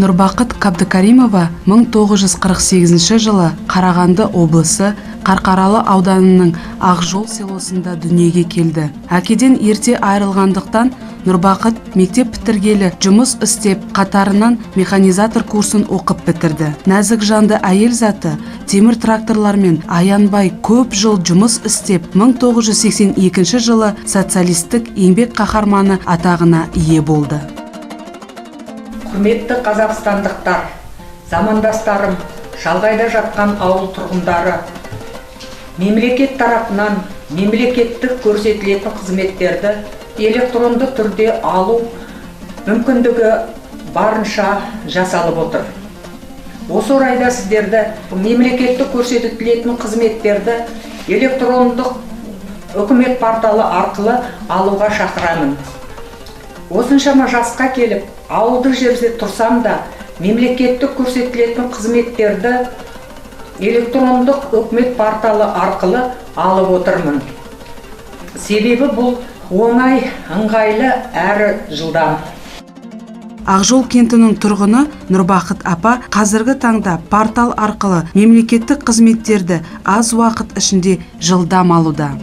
Нұрбақыт Қабдыкаримова 1948 жылы Қарағанды облысы Қарқаралы ауданының Ақжол селосында дүниеге келді. Әкеден ерте айырылғандықтан Нұрбақыт мектеп бітіргелі жұмыс істеп, қатарынан механизатор курсын оқып бітірді. Нәзік жанды әйел заты темір тракторлармен аянбай көп жыл жұмыс істеп, 1982 жылы социалистік еңбек қаһарманы атағына ие болды. Құрметті қазақстандықтар, замандастарым, шалғайда жатқан ауыл тұрғындары, мемлекет тарапынан мемлекеттік көрсетілетін қызметтерді электронды түрде алу мүмкіндігі барынша жасалып отыр. Осы орайда сіздерді мемлекеттік көрсетілетін қызметтерді электрондық үкімет порталы арқылы алуға шақырамын. Осыншама жасқа келіп, ауылдық жерде тұрсам да, мемлекеттік көрсетілетін қызметтерді электрондық үкімет порталы арқылы алып отырмын. Себебі бұл оңай, ыңғайлы әрі жылдам. Ақжол кентінің тұрғыны Нұрбақыт апа қазіргі таңда портал арқылы мемлекеттік қызметтерді аз уақыт ішінде жылдам алуда.